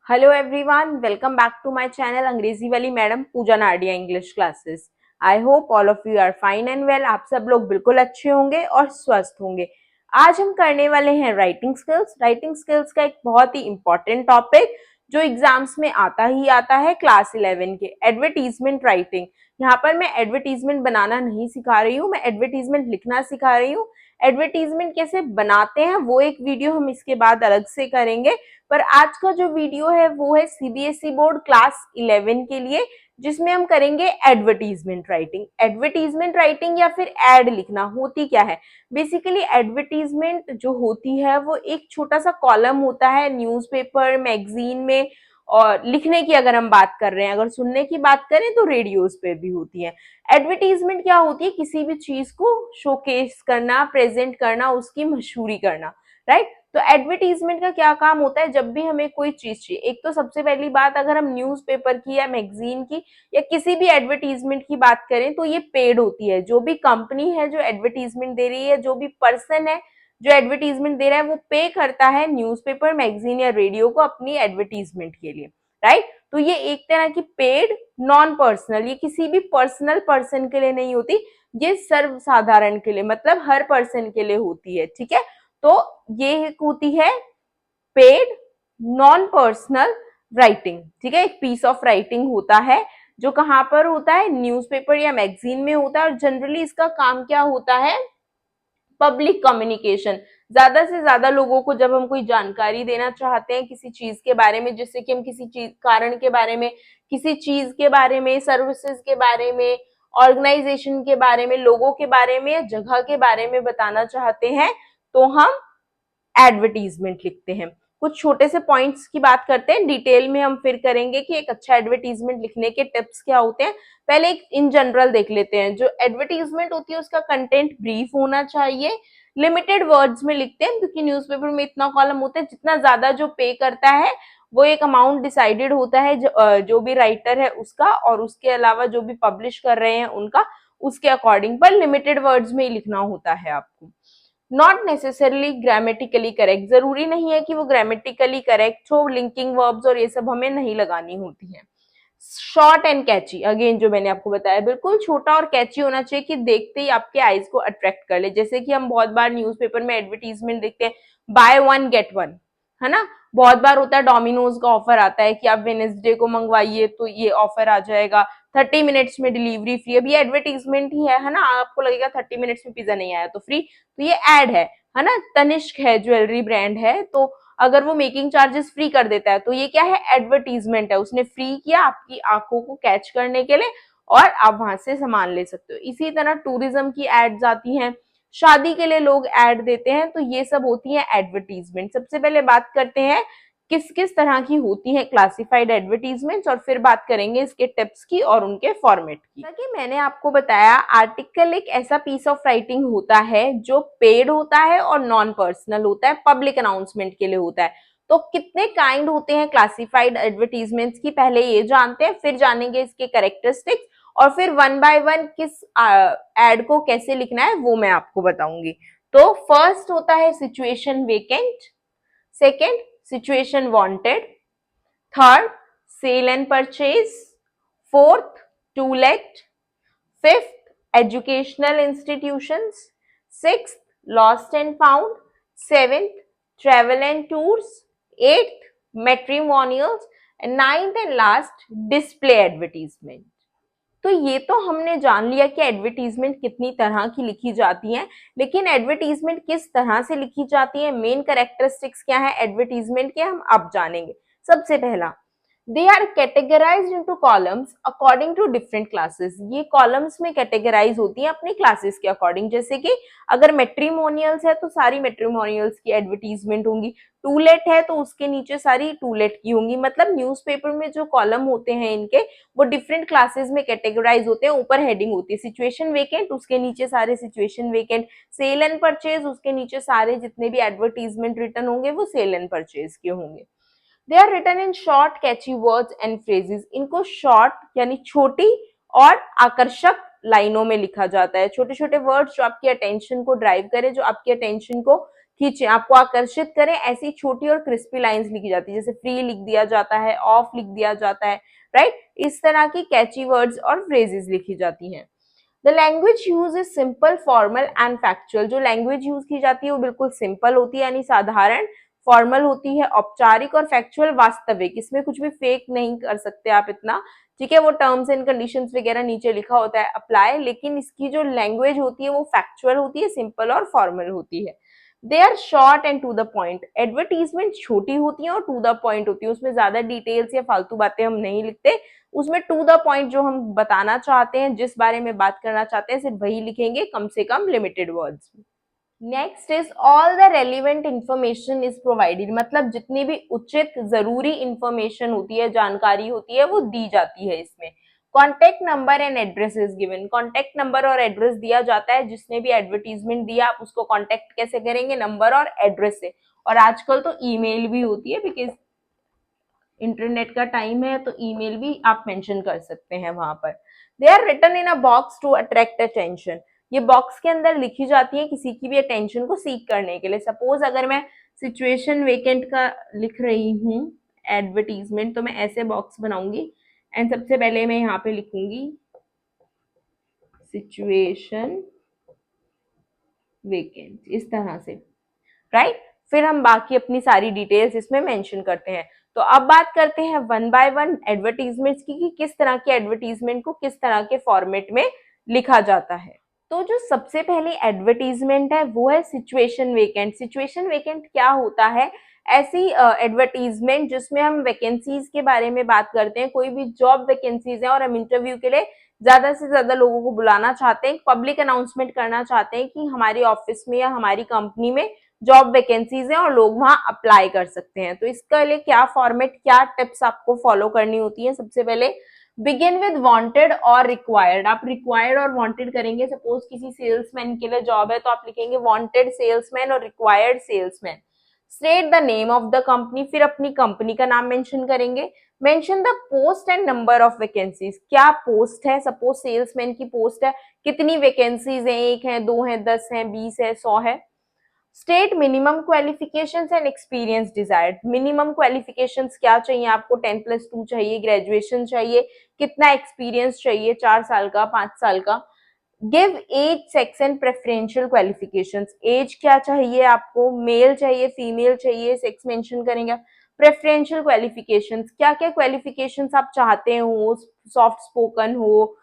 Hello everyone, welcome back to my channel अंग्रेजी वाली madam Pooja Nadia English classes. I hope all of you are fine and well. आप सब लोग बिल्कुल अच्छे होंगे और स्वस्थ होंगे। आज हम करने वाले हैं राइटिंग स्किल्स। राइटिंग स्किल्स का एक बहुत ही इंपॉर्टेंट टॉपिक जो एग्जाम्स में आता ही आता है क्लास 11 के, एडवर्टीजमेंट राइटिंग। यहाँ पर मैं एडवर्टीजमेंट बनाना नहीं सिखा रही हूँ, मैं एडवर्टीजमेंट लिखना सिखा रही हूँ। एडवर्टीजमेंट कैसे बनाते हैं वो एक वीडियो हम इसके बाद अलग से करेंगे, पर आज का जो वीडियो है वो है सीबीएसई बोर्ड क्लास 11 के लिए, जिसमें हम करेंगे एडवर्टीजमेंट राइटिंग। एडवर्टीजमेंट राइटिंग या फिर एड लिखना होती क्या है? बेसिकली एडवर्टीजमेंट जो होती है वो एक छोटा सा कॉलम होता है न्यूज़पेपर मैगजीन में। और लिखने की अगर हम बात कर रहे हैं, अगर सुनने की बात करें तो रेडियोज पे भी होती है। एडवर्टीजमेंट क्या होती है? किसी भी चीज को शोकेस करना, प्रेजेंट करना, उसकी मशहूरी करना, राइट। तो एडवर्टीजमेंट का क्या काम होता है? जब भी हमें कोई चीज चाहिए, एक तो सबसे पहली बात, अगर हम न्यूज़पेपर की या मैगजीन की या किसी भी एडवर्टीजमेंट की बात करें तो ये पेड होती है। जो भी कंपनी है जो एडवर्टीजमेंट दे रही है, जो भी पर्सन है जो एडवर्टीजमेंट दे रहा है, वो पे करता है न्यूज़पेपर मैगजीन या रेडियो को अपनी एडवर्टीजमेंट के लिए, राइट। तो ये एक तरह की पेड नॉन पर्सनल, ये किसी भी पर्सनल पर्सन के लिए नहीं होती, ये सर्वसाधारण के लिए, मतलब हर पर्सन के लिए होती है, ठीक है। तो ये होती है पेड नॉन पर्सनल राइटिंग, ठीक है। एक पीस ऑफ राइटिंग होता है जो कहाँ पर होता है? न्यूज़पेपर या मैगजीन में होता है। और जनरली इसका काम क्या होता है? Public communication. ज्यादा से ज्यादा लोगों को जब हम कोई जानकारी देना चाहते हैं किसी चीज के बारे में, जैसे कि हम किसी चीज कारण के बारे में, किसी चीज के बारे में, सर्विसेज के बारे में, ऑर्गेनाइजेशन के बारे में, लोगों के बारे में या जगह के बारे में बताना चाहते हैं, तो हम एडवर्टीजमेंट लिखते हैं। कुछ छोटे से पॉइंट्स की बात करते हैं, डिटेल में हम फिर करेंगे कि एक अच्छा एडवर्टीजमेंट लिखने के टिप्स क्या होते हैं। पहले एक इन जनरल देख लेते हैं। जो एडवर्टीजमेंट होती है उसका कंटेंट ब्रीफ होना चाहिए, लिमिटेड वर्ड्स में लिखते हैं, क्योंकि न्यूज़पेपर में इतना कॉलम होता है, जितना ज्यादा जो पे करता है वो एक अमाउंट डिसाइडेड होता है जो भी राइटर है उसका, और उसके अलावा जो भी पब्लिश कर रहे हैं उनका, उसके अकॉर्डिंग, पर लिमिटेड वर्ड्स में ही लिखना होता है आपको। नॉट नेसेसरली ग्रामेटिकली करेक्ट, जरूरी नहीं है कि वो ग्रामेटिकली करेक्ट हो, लिंकिंग वर्ब्स और ये सब हमें नहीं लगानी होती है। शॉर्ट एंड कैची, अगेन जो मैंने आपको बताया, बिल्कुल छोटा और कैची होना चाहिए कि देखते ही आपके आईज को अट्रैक्ट कर ले। जैसे कि हम बहुत बार न्यूज़पेपर में एडवर्टीजमेंट देखते हैं, बाय वन गेट वन, है ना। बहुत बार होता है डोमिनोज का ऑफर आता है कि आप वेनेसडे को मंगवाइए तो ये ऑफर आ जाएगा, 30 मिनट्स में डिलीवरी फ्री। अब ये एडवर्टीजमेंट ही है ना, आपको लगेगा 30 मिनट्स में पिज्जा नहीं आया तो फ्री, तो ये एड है ना। तनिष्क है, ज्वेलरी ब्रांड है, तो अगर वो मेकिंग चार्जेस फ्री कर देता है तो ये क्या है? एडवर्टीजमेंट है, उसने फ्री किया आपकी आंखों को कैच करने के लिए, और आप वहां से सामान ले सकते हो। इसी तरह टूरिज्म की एड्स आती हैं, शादी के लिए लोग एड देते हैं, तो ये सब होती है एडवर्टीजमेंट। सबसे पहले बात करते हैं किस किस तरह की होती है क्लासिफाइड एडवर्टीजमेंट्स, और फिर बात करेंगे इसके टिप्स की और उनके फॉर्मेट की। जैसा कि मैंने आपको बताया, आर्टिकल एक ऐसा पीस ऑफ राइटिंग होता है जो पेड होता है और नॉन पर्सनल होता है, पब्लिक अनाउंसमेंट के लिए होता है। तो कितने काइंड होते हैं क्लासिफाइड एडवर्टीजमेंट्स की, पहले ये जानते हैं, फिर जानेंगे इसके कैरेक्टरिस्टिक्स, और फिर वन बाय वन किस एड को कैसे लिखना है वो मैं आपको बताऊंगी। तो फर्स्ट होता है situation vacant, second situation wanted, third sale and purchase, fourth to let, fifth educational institutions, sixth lost and found, seventh travel and tours, eighth matrimonials, and ninth and last display advertisement. तो ये तो हमने जान लिया कि advertisement कितनी तरह की लिखी जाती है, लेकिन एडवर्टीजमेंट किस तरह से लिखी जाती है, मेन कैरेक्टरिस्टिक्स क्या है एडवर्टीजमेंट के, हम अब जानेंगे। सबसे पहला, they are categorised into columns according to different classes. ये कॉलम्स में कैटेगराइज होती हैं अपनी क्लासेस के अकॉर्डिंग। जैसे कि अगर मेट्रीमोनियल्स है तो सारी मेट्रीमोनियल्स की एडवर्टीजमेंट होंगी, टूलेट है तो उसके नीचे सारी टूलेट की होंगी। मतलब न्यूज़पेपर में जो कॉलम होते हैं इनके, वो डिफरेंट क्लासेस में कैटेगराइज होते हैं। ऊपर हेडिंग होती है सिचुएशन वेकेंट, उसके नीचे सारे situation vacant, sale and purchase, उसके नीचे सारे जितने भी एडवर्टीजमेंट रिटर्न होंगे वो सेल एंड परचेज के होंगे। They are written in short catchy words and phrases. इनको शॉर्ट यानी छोटी और आकर्षक लाइनों में लिखा जाता है। छोटे छोटे वर्ड्स जो आपकी अटेंशन को ड्राइव करे, जो आपकी अटेंशन को खींचे, आपको आकर्षित करें, ऐसी छोटी और क्रिस्पी लाइंस लिखी जाती है, जैसे फ्री लिख दिया जाता है, ऑफ लिख दिया जाता है, राइट। इस तरह की कैची वर्ड्स और फ्रेजेस लिखी जाती हैं। The language use is simple, formal and factual. जो लैंग्वेज यूज की जाती है वो बिल्कुल सिंपल होती है यानी साधारण, फॉर्मल होती है औपचारिक, और फैक्चुअल वास्तविक। इसमें कुछ भी फेक नहीं कर सकते आप इतना, ठीक है। वो टर्म्स एंड कंडीशंस वगैरह नीचे लिखा होता है अप्लाई, लेकिन इसकी जो लैंग्वेज होती है वो फैक्चुअल होती है, सिंपल और फॉर्मल होती है। They are short and to the point. Advertisement छोटी होती है और टू द पॉइंट होती है, उसमें ज्यादा डिटेल्स या फालतू बातें हम नहीं लिखते, उसमें टू द पॉइंट जो हम बताना चाहते हैं, जिस बारे में बात करना चाहते हैं, सिर्फ वही लिखेंगे, कम से कम लिमिटेड वर्ड्स में। Next is all the relevant information is provided, मतलब जितनी भी उचित जरूरी इंफॉर्मेशन होती है, जानकारी होती है, वो दी जाती है इसमें। Contact number and address is given. Contact number और एड्रेस दिया जाता है, जिसने भी एडवर्टीजमेंट दिया आप उसको कॉन्टेक्ट कैसे करेंगे, नंबर और एड्रेस से। और आजकल तो ईमेल भी होती है, बिकॉज इंटरनेट का टाइम है, तो ईमेल भी आप मेंशन कर सकते हैं वहां पर। They are written in a box to attract attention. ये बॉक्स के अंदर लिखी जाती है किसी की भी अटेंशन को सीख करने के लिए। सपोज अगर मैं सिचुएशन वेकेंट का लिख रही हूँ एडवर्टीजमेंट, तो मैं ऐसे बॉक्स बनाऊंगी एंड सबसे पहले मैं यहाँ पे लिखूंगी सिचुएशन वेकेंट, इस तरह से, राइट। फिर हम बाकी अपनी सारी डिटेल्स इसमें मेंशन करते हैं। तो अब बात करते हैं वन बाय वन एडवर्टीजमेंट्स की, कि किस तरह के एडवर्टीजमेंट को किस तरह के फॉर्मेट में लिखा जाता है। तो जो सबसे पहली एडवर्टीजमेंट है वो है सिचुएशन वेकेंट। सिचुएशन वेकेंट क्या होता है, ऐसी एडवर्टीजमेंट जिसमें हम वैकेंसीज के बारे में बात करते हैं, कोई भी जॉब वैकेंसीज है और हम इंटरव्यू के लिए ज्यादा से ज्यादा लोगों को बुलाना चाहते हैं, पब्लिक अनाउंसमेंट करना चाहते हैं कि हमारे ऑफिस में या हमारी कंपनी में जॉब वैकेंसीज हैं और लोग वहां अप्लाई कर सकते हैं। तो इसके लिए क्या फॉर्मेट, क्या टिप्स आपको फॉलो करनी होती है। सबसे पहले बिगिन विद वांटेड और रिक्वायर्ड। आप रिक्वायर्ड और वांटेड करेंगे। सपोज किसी सेल्समैन के लिए जॉब है तो आप लिखेंगे वांटेड सेल्समैन और required salesman. State the name of the company, फिर अपनी कंपनी का नाम मेंशन करेंगे। Mention the post and number of vacancies, क्या पोस्ट है, सपोज सेल्समैन की पोस्ट है, कितनी वैकेंसीज है, 1 है, 2 है, 10 है, 20 है, 100 है। State minimum qualifications and experience desired. Minimum qualifications क्या चाहिए आपको, 10+2 चाहिए, ग्रेजुएशन चाहिए, कितना एक्सपीरियंस चाहिए, 4 साल का, 5 साल का। Give age, sex and preferential qualifications. Age क्या चाहिए आपको, मेल चाहिए, फीमेल चाहिए, सेक्स मेंशन करेंगे। प्रेफरेंशियल क्वालिफिकेशंस, क्या क्या क्वालिफिकेशंस आप चाहते हो, सॉफ्ट स्पोकन हो,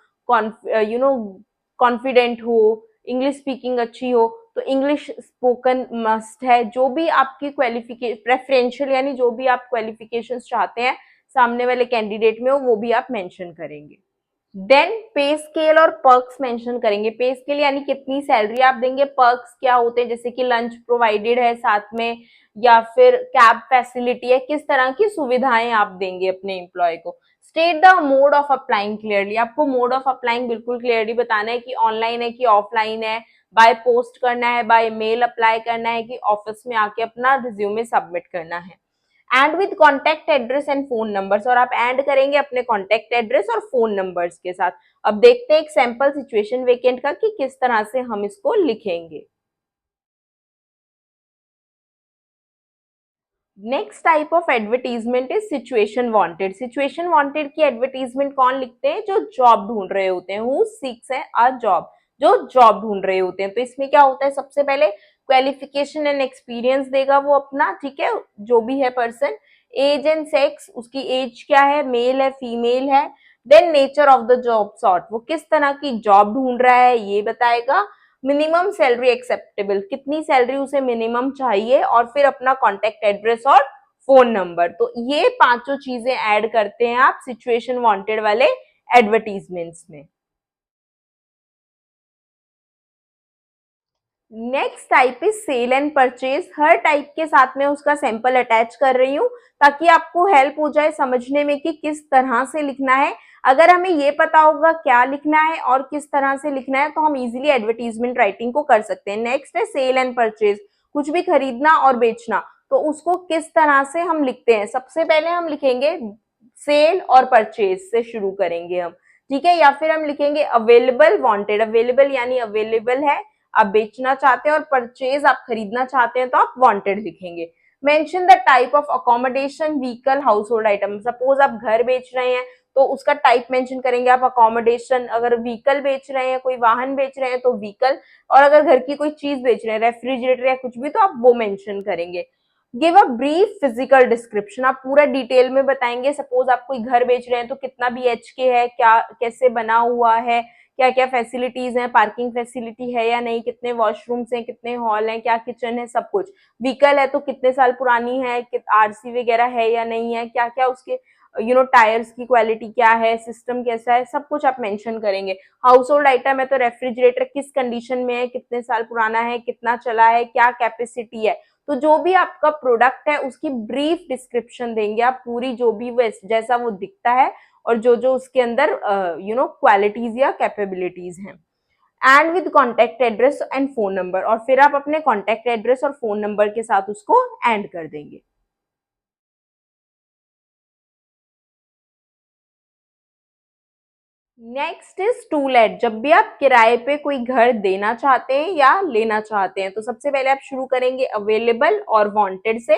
कॉन्फिडेंट हो, इंग्लिश स्पीकिंग अच्छी हो, तो इंग्लिश स्पोकन मस्ट है। जो भी आपकी क्वालिफिकेशन प्रेफरेंशियल यानी जो भी आप क्वालिफिकेशंस चाहते हैं सामने वाले कैंडिडेट में हो, वो भी आप मेंशन करेंगे। देन पे स्केल और पर्क्स मेंशन करेंगे। पे स्केल यानी कितनी सैलरी आप देंगे, पर्क्स क्या होते हैं, जैसे कि लंच प्रोवाइडेड है साथ में, या फिर कैब फैसिलिटी है, किस तरह की सुविधाएं आप देंगे अपने एम्प्लॉय को। State the mode of applying clearly. आपको मोड ऑफ अप्लाइंग बिल्कुल क्लियरली बताना है कि ऑनलाइन है कि ऑफलाइन है, बाय पोस्ट करना है, बाय मेल अप्लाई करना है, कि ऑफिस में आके अपना रिज्यूमे सबमिट करना है। And with contact address and phone numbers, और आप एंड करेंगे अपने कॉन्टेक्ट एड्रेस और फोन नंबर्स के साथ। अब देखते हैं एक सैंपल सिचुएशन वेकेंट का कि किस तरह से हम इसको लिखेंगे। Next type of advertisement is situation wanted. Situation wanted की एडवर्टीजमेंट कौन लिखते हैं, जो जॉब ढूंढ रहे होते हैं, हु सीक्स है अ जॉब, जो जॉब ढूंढ रहे होते हैं। तो इसमें क्या होता है, सबसे पहले क्वालिफिकेशन एंड एक्सपीरियंस देगा वो अपना, ठीक है, जो भी है पर्सन। एज एंड सेक्स, उसकी एज क्या है, मेल है, फीमेल है। Then nature of the job sort, वो किस तरह की जॉब ढूंढ रहा है ये बताएगा। मिनिमम सैलरी एक्सेप्टेबल, कितनी सैलरी उसे मिनिमम चाहिए, और फिर अपना कॉन्टेक्ट एड्रेस और फोन नंबर। तो ये पांचों चीजें ऐड करते हैं आप सिचुएशन वांटेड वाले एडवर्टीजमेंट्स में। Next type is sale and purchase. हर टाइप के साथ में उसका सैंपल अटैच कर रही हूँ ताकि आपको हेल्प हो जाए समझने में कि किस तरह से लिखना है। अगर हमें ये पता होगा क्या लिखना है और किस तरह से लिखना है तो हम इजीली एडवर्टीजमेंट राइटिंग को कर सकते हैं। नेक्स्ट है सेल एंड परचेज, कुछ भी खरीदना और बेचना, तो उसको किस तरह से हम लिखते हैं। सबसे पहले हम लिखेंगे सेल और परचेज से शुरू करेंगे हम, ठीक है, या फिर हम लिखेंगे अवेलेबल वांटेड। अवेलेबल यानी अवेलेबल है, आप बेचना चाहते हैं, और परचेज आप खरीदना चाहते हैं तो आप वांटेड लिखेंगे। Mention the type of accommodation, vehicle, house hold item. Suppose आप घर बेच रहे हैं तो उसका टाइप मेंशन करेंगे आप अकोमोडेशन, अगर व्हीकल बेच रहे हैं, कोई वाहन बेच रहे हैं तो व्हीकल, और अगर घर की कोई चीज बेच रहे हैं, रेफ्रिजरेटर या कुछ भी, तो आप वो मेंशन करेंगे। Give a brief physical description, आप पूरा डिटेल में बताएंगे। सपोज आप कोई घर बेच रहे हैं तो कितना BHK है, क्या कैसे बना हुआ है, क्या क्या फैसिलिटीज हैं, पार्किंग फैसिलिटी है या नहीं, कितने वॉशरूम्स हैं, कितने हॉल हैं, क्या किचन है, सब कुछ। व्हीकल है तो कितने साल पुरानी है, RC वगैरह है या नहीं है, क्या क्या उसके टायर्स की क्वालिटी क्या है, सिस्टम कैसा है, सब कुछ आप मेंशन करेंगे। हाउस होल्ड आइटम है तो रेफ्रिजरेटर किस कंडीशन में है, कितने साल पुराना है, कितना चला है, क्या कैपेसिटी है। तो जो भी आपका प्रोडक्ट है उसकी ब्रीफ डिस्क्रिप्शन देंगे आप पूरी, जो भी वो जैसा वो दिखता है और जो जो उसके अंदर क्वालिटीज या कैपेबिलिटीज हैं। And with contact address and phone number, और फिर आप अपने कॉन्टेक्ट एड्रेस और फोन नंबर के साथ उसको एंड कर देंगे। नेक्स्ट इज टू लेट, जब भी आप किराए पे कोई घर देना चाहते हैं या लेना चाहते हैं तो सबसे पहले आप शुरू करेंगे अवेलेबल और वांटेड से।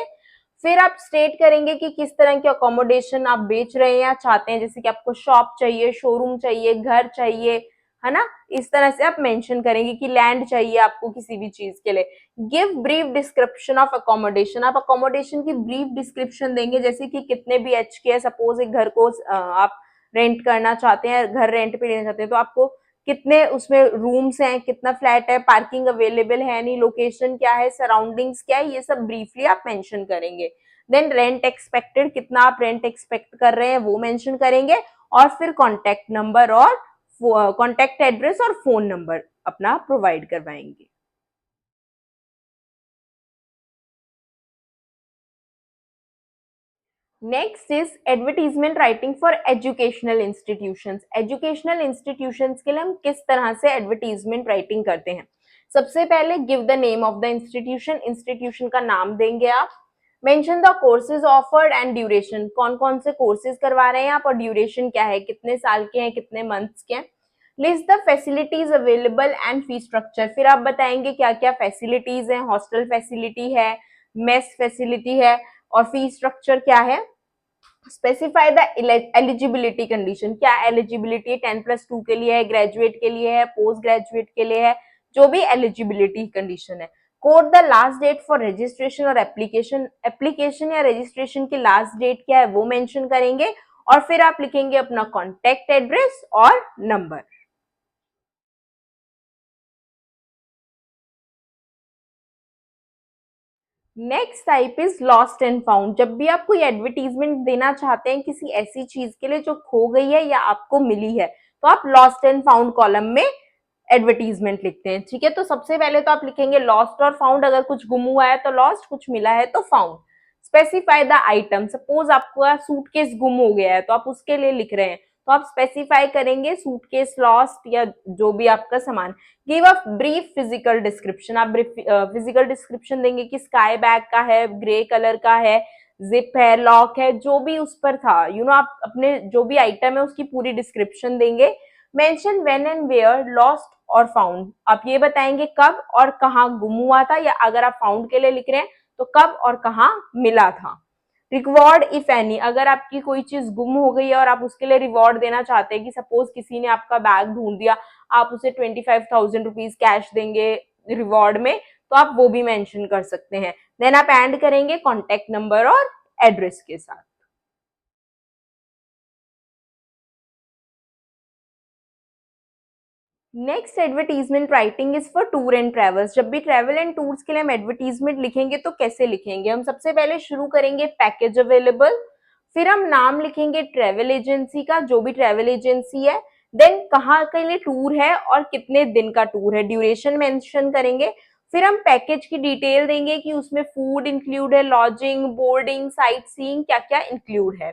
फिर आप स्टेट करेंगे कि किस तरह की अकोमोडेशन आप बेच रहे हैं या चाहते हैं, जैसे कि आपको शॉप चाहिए, शोरूम चाहिए, घर चाहिए, है ना। इस तरह से आप मेंशन करेंगे कि लैंड चाहिए आपको किसी भी चीज के लिए। Give brief description of accommodation, आप अकोमोडेशन की ब्रीफ डिस्क्रिप्शन देंगे, जैसे कि कितने BHK है। सपोज एक घर को आप रेंट करना चाहते हैं, घर रेंट पे लेना चाहते हैं, तो आपको कितने उसमें रूम्स हैं, कितना फ्लैट है, पार्किंग अवेलेबल है नहीं, लोकेशन क्या है, सराउंडिंग्स क्या है, ये सब ब्रीफली आप मेंशन करेंगे। देन रेंट एक्सपेक्टेड, कितना आप रेंट एक्सपेक्ट कर रहे हैं वो मेंशन करेंगे। और फिर कॉन्टेक्ट नंबर और कॉन्टेक्ट एड्रेस और फोन नंबर अपना प्रोवाइड करवाएंगे। Next is advertisement writing for educational institutions. Educational institutions के लिए हम किस तरह से एडवर्टीजमेंट राइटिंग करते हैं। सबसे पहले give the name of the institution, institution का नाम देंगे आप। Mention the courses offered and duration, कौन कौन से कोर्सेज करवा रहे हैं आप और ड्यूरेशन क्या है, कितने साल के हैं, कितने मंथ्स के हैं। List the facilities available and fee structure, फिर आप बताएंगे क्या क्या फैसिलिटीज हैं, हॉस्टल फैसिलिटी है, मेस फैसिलिटी है, और फी स्ट्रक्चर क्या है। स्पेसिफाई द एलिजिबिलिटी कंडीशन, क्या एलिजिबिलिटी है, 10+2 के लिए है, ग्रेजुएट के लिए है, पोस्ट ग्रेजुएट के लिए है, जो भी एलिजिबिलिटी कंडीशन है। Code the last date for registration और एप्लीकेशन, एप्लीकेशन या रजिस्ट्रेशन की लास्ट डेट क्या है वो मेंशन करेंगे। और फिर आप लिखेंगे अपना कॉन्टेक्ट एड्रेस और number. Next type is lost and found, जब भी आप कोई एडवर्टीजमेंट देना चाहते हैं किसी ऐसी चीज के लिए जो खो गई है या आपको मिली है, तो आप लॉस्ट एंड फाउंड कॉलम में एडवर्टीजमेंट लिखते हैं। ठीक है, तो सबसे पहले तो आप लिखेंगे लॉस्ट और फाउंड, अगर कुछ गुम हुआ है तो लॉस्ट, कुछ मिला है तो found. Specify the item, suppose आपका सूटकेस गुम हो गया है तो आप उसके लिए लिख रहे हैं, तो आप स्पेसिफाई करेंगे सूटकेस लॉस्ट या जो भी आपका सामान। Give a brief physical description, आप फिजिकल डिस्क्रिप्शन देंगे कि स्काई बैग का है, ग्रे कलर का है, जिप है, लॉक है, जो भी उस पर था, आप अपने जो भी आइटम है उसकी पूरी डिस्क्रिप्शन देंगे। Mention when and where lost और फाउंड, आप ये बताएंगे कब और कहाँ गुम हुआ था, या अगर आप फाउंड के लिए लिख रहे हैं तो कब और कहाँ मिला था। रिवॉर्ड इफ एनी, अगर आपकी कोई चीज गुम हो गई है और आप उसके लिए रिवॉर्ड देना चाहते हैं कि सपोज किसी ने आपका बैग ढूंढ दिया, आप उसे 25,000 रुपीज कैश देंगे रिवॉर्ड में, तो आप वो भी मेंशन कर सकते हैं। देन आप एंड करेंगे कॉन्टेक्ट नंबर और एड्रेस के साथ। Next advertisement writing is for tour and travels, जब भी ट्रेवल एंड टूर्स के लिए हम एडवर्टीजमेंट लिखेंगे तो कैसे लिखेंगे। हम सबसे पहले शुरू करेंगे पैकेज अवेलेबल, फिर हम नाम लिखेंगे ट्रेवल एजेंसी का, जो भी ट्रेवल एजेंसी है, देन कहाँ के लिए टूर है और कितने दिन का टूर है, ड्यूरेशन मेंशन करेंगे। फिर हम पैकेज की डिटेल देंगे कि उसमें फूड इंक्लूड है, लॉजिंग, बोर्डिंग, साइट सीइंग क्या क्या इंक्लूड है।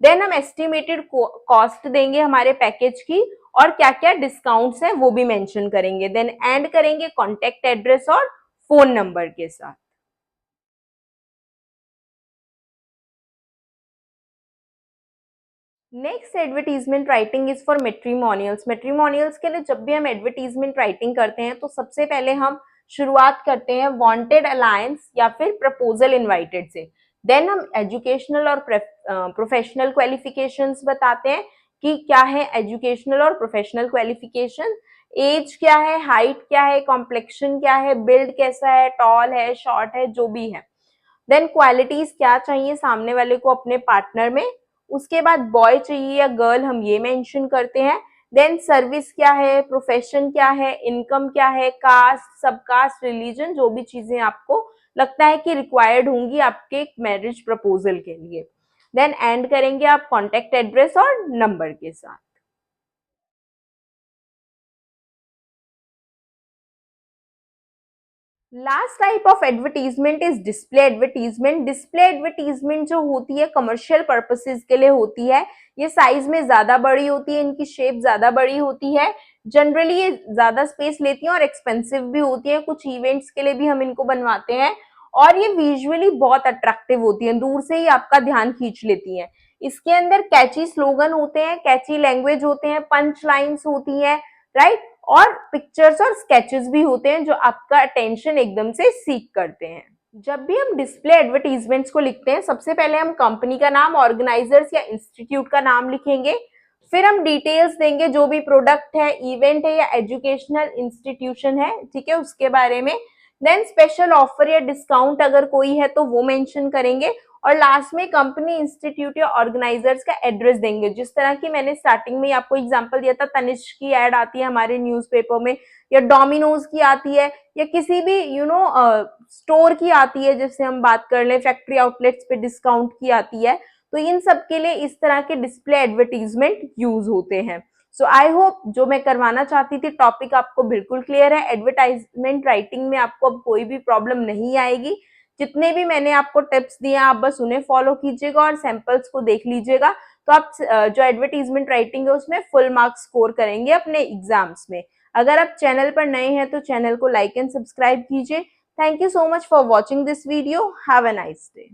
देन हम एस्टिमेटेड कॉस्ट देंगे हमारे पैकेज की, और क्या क्या डिस्काउंट्स हैं वो भी मेंशन करेंगे। देन एंड करेंगे कॉन्टेक्ट एड्रेस और फोन नंबर के साथ। Next advertisement writing is for matrimonials. Matrimonials के लिए जब भी हम एडवर्टीजमेंट राइटिंग करते हैं तो सबसे पहले हम शुरुआत करते हैं वांटेड अलायंस या फिर प्रपोजल इनवाइटेड से। देन हम एजुकेशनल और प्रोफेशनल क्वालिफिकेशंस बताते हैं कि क्या है एजुकेशनल और प्रोफेशनल क्वालिफिकेशन, एज क्या है, हाइट क्या है, कॉम्प्लेक्शन क्या है, बिल्ड कैसा है, टॉल है, शॉर्ट है, जो भी है। देन क्वालिटीज क्या चाहिए सामने वाले को अपने पार्टनर में, उसके बाद बॉय चाहिए या गर्ल हम ये मेंशन करते हैं। देन सर्विस क्या है, प्रोफेशन क्या है, इनकम क्या है, कास्ट, सब कास्ट, रिलीजन, जो भी चीजें आपको लगता है कि रिक्वायर्ड होंगी आपके मैरिज प्रपोजल के लिए। देन एंड करेंगे आप कॉन्टेक्ट एड्रेस और नंबर के साथ। Last type of advertisement is display advertisement. Display advertisement जो होती है कमर्शियल पर्पसेस के लिए होती है। ये साइज में ज्यादा बड़ी होती है, इनकी शेप ज्यादा बड़ी होती है, जनरली ये ज्यादा स्पेस लेती हैं और एक्सपेंसिव भी होती है। कुछ इवेंट्स के लिए भी हम इनको बनवाते हैं और ये विजुअली बहुत अट्रैक्टिव होती है, दूर से ही आपका ध्यान खींच लेती है। इसके अंदर कैची स्लोगन होते हैं, कैची लैंग्वेज होते हैं, पंच लाइन्स होती हैं, राइट, और पिक्चर्स और स्केचेस भी होते हैं जो आपका अटेंशन एकदम से सीक करते हैं। जब भी हम डिस्प्ले एडवर्टीजमेंट्स को लिखते हैं सबसे पहले हम कंपनी का नाम, ऑर्गेनाइजर्स या इंस्टीट्यूट का नाम लिखेंगे, फिर हम डिटेल्स देंगे जो भी प्रोडक्ट है, इवेंट है या एजुकेशनल इंस्टीट्यूशन है, ठीक है, उसके बारे में। देन स्पेशल ऑफर या डिस्काउंट अगर कोई है तो वो मेंशन करेंगे और लास्ट में कंपनी, इंस्टीट्यूट या ऑर्गेनाइजर्स का एड्रेस देंगे। जिस तरह की मैंने स्टार्टिंग में आपको एग्जांपल दिया था, तनिष्क की एड आती है हमारे न्यूज़पेपर में, या डोमिनोज की आती है, या किसी भी स्टोर की आती है, जैसे हम बात कर लें फैक्ट्री आउटलेट्स पे डिस्काउंट की आती है, तो इन सब के लिए इस तरह के डिस्प्ले एडवर्टीजमेंट यूज होते हैं। सो आई होप जो मैं करवाना चाहती थी टॉपिक आपको बिल्कुल क्लियर है। एडवर्टाइजमेंट राइटिंग में आपको अब कोई भी प्रॉब्लम नहीं आएगी। जितने भी मैंने आपको टिप्स दिए आप बस उन्हें फॉलो कीजिएगा और सैंपल्स को देख लीजिएगा, तो आप जो एडवर्टीजमेंट राइटिंग है उसमें फुल मार्क्स स्कोर करेंगे अपने एग्जाम्स में। अगर आप चैनल पर नए हैं तो चैनल को लाइक एंड सब्सक्राइब कीजिए। Thank you so much for watching this video. Have a nice day.